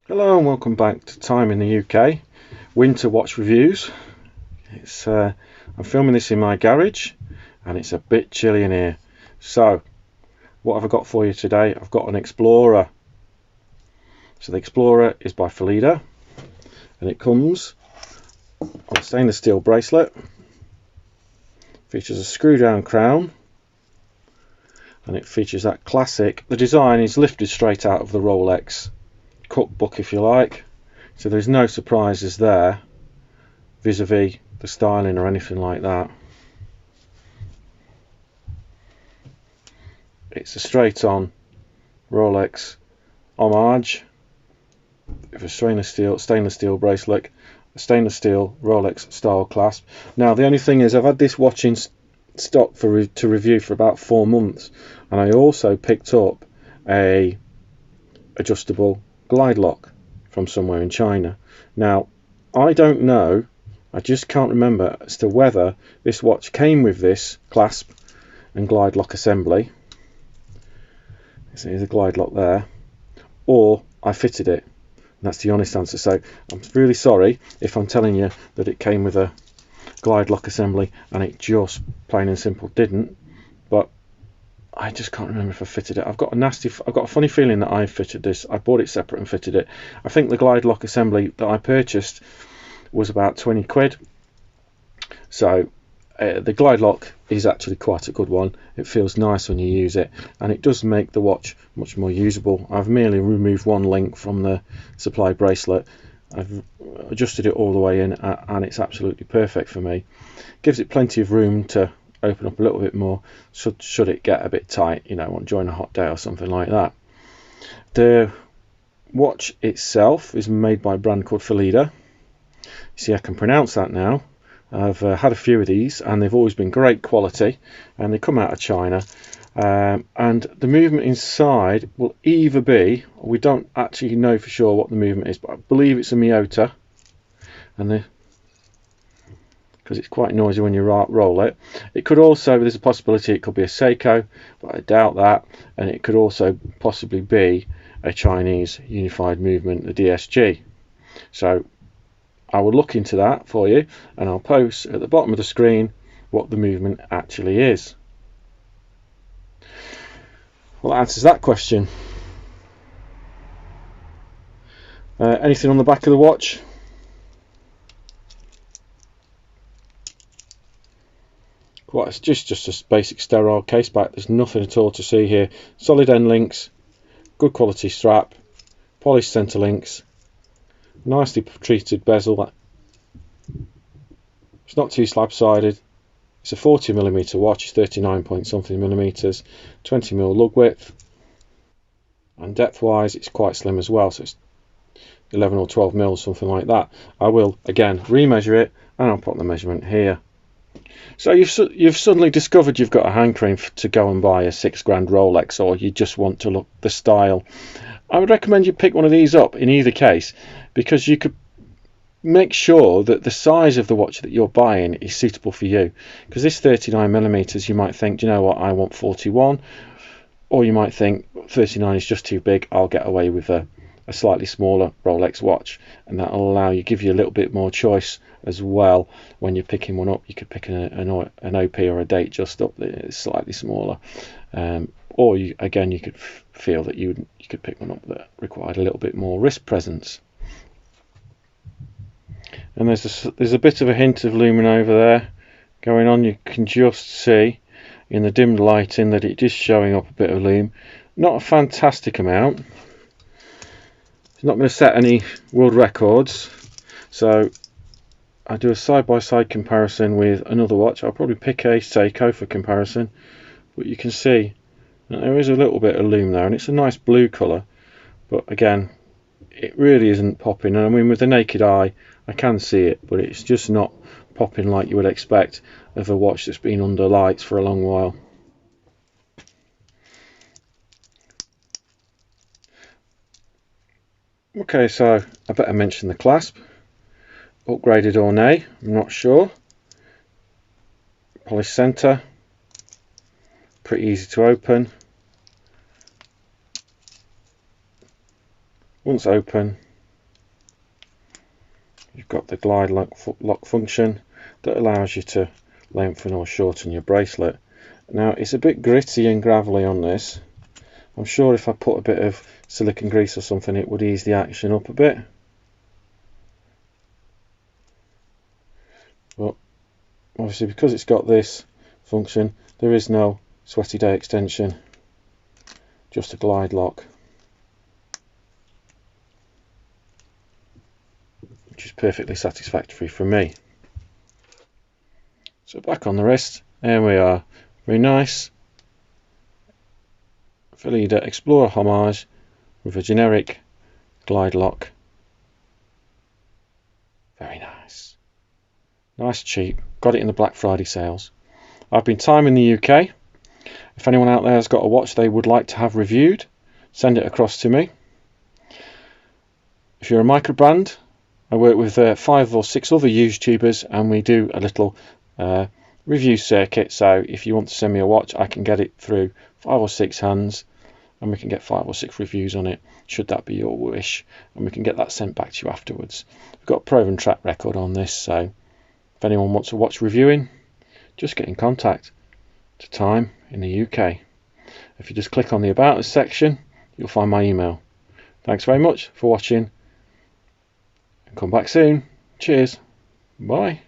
Hello and welcome back to Time in the UK Winter Watch Reviews. I'm filming this in my garage and it's a bit chilly in here. So what have I got for you today? I've got an Explorer. So the Explorer is by Phylida and it comes on a stainless steel bracelet. Features a screw down crown and it features that classic. The design is lifted straight out of the Rolex cookbook, if you like, so there's no surprises there vis-a-vis the styling or anything like that. It's a straight on Rolex homage with a stainless steel bracelet, a stainless steel Rolex style clasp. Now the only thing is, I've had this watch in stock to review for about 4 months, and I also picked up a adjustable glide lock from somewhere in China. Now I don't know, I just can't remember as to whether this watch came with this clasp and glide lock assembly. See the glide lock there, or I fitted it. And that's the honest answer. So I'm really sorry if I'm telling you that it came with a glide lock assembly and it just plain and simple didn't, but I just can't remember if I fitted it. I've got a funny feeling that I fitted this. I bought it separate and fitted it. I think the glide lock assembly that I purchased was about 20 quid. So the glide lock is actually quite a good one. It feels nice when you use it, and it does make the watch much more usable. I've merely removed one link from the supply bracelet. I've adjusted it all the way in, and it's absolutely perfect for me. Gives it plenty of room to open up a little bit more should it get a bit tight, you know, during a hot day or something like that. The watch itself is made by a brand called Phylida. See, I can pronounce that now. I've had a few of these and they've always been great quality, and they come out of China, and the movement inside will either be, we don't actually know for sure what the movement is, but I believe it's a Miyota, and because it's quite noisy when you roll it. It could also, there's a possibility it could be a Seiko, but I doubt that, and it could also possibly be a Chinese Unified Movement, the DSG. So I will look into that for you, and I'll post at the bottom of the screen what the movement actually is. Well, that answers that question. Anything on the back of the watch? Well, it's just a basic sterile case back. There's nothing at all to see here. Solid end links, good quality strap, polished centre links, nicely treated bezel. It's not too slab sided. It's a 40mm watch. It's 39 point something millimeters, 20mm lug width, and depth wise it's quite slim as well, so it's 11 or 12 mils, something like that. I will again remeasure it and I'll put the measurement here. So you've suddenly discovered you've got a hankering to go and buy a £6 Rolex, or you just want to look the style. I would recommend you pick one of these up in either case, because you could make sure that the size of the watch that you're buying is suitable for you. Because this 39mm, you might think, do you know what, I want 41, or you might think 39 is just too big, I'll get away with a slightly smaller Rolex watch, and that will give you a little bit more choice as well. When you're picking one up, you could pick an OP or a date just up that is slightly smaller, or you could feel that you could pick one up that required a little bit more wrist presence. And there's a bit of a hint of lumen over there going on. You can just see in the dim lighting that it is showing up a bit of lume, not a fantastic amount. It's not going to set any world records, so I do a side-by-side comparison with another watch. I'll probably pick a Seiko for comparison, but you can see that there is a little bit of lume there, and it's a nice blue colour, but again it really isn't popping. And I mean, with the naked eye I can see it, but it's just not popping like you would expect of a watch that's been under lights for a long while. Okay, so I better mention the clasp. Upgraded or nay, I'm not sure. Polished centre, pretty easy to open. Once open, you've got the glide lock function that allows you to lengthen or shorten your bracelet. Now it's a bit gritty and gravelly on this. I'm sure if I put a bit of silicone grease or something it would ease the action up a bit. But obviously because it's got this function, there is no sweaty day extension, just a glide lock, which is perfectly satisfactory for me. So back on the wrist, there we are, very nice Phylida Explorer homage with a generic glide lock. Very nice. Nice, cheap. Got it in the Black Friday sales. I've been timing the UK. If anyone out there has got a watch they would like to have reviewed, send it across to me. If you're a micro brand, I work with 5 or 6 other YouTubers and we do a little review circuit. So if you want to send me a watch, I can get it through 5 or 6 hands and we can get 5 or 6 reviews on it, should that be your wish, and we can get that sent back to you afterwards. We've got a proven track record on this, so if anyone wants a watch reviewing, just get in contact to Time in the UK. If you just click on the About Us section, you'll find my email. Thanks very much for watching and come back soon. Cheers. Bye.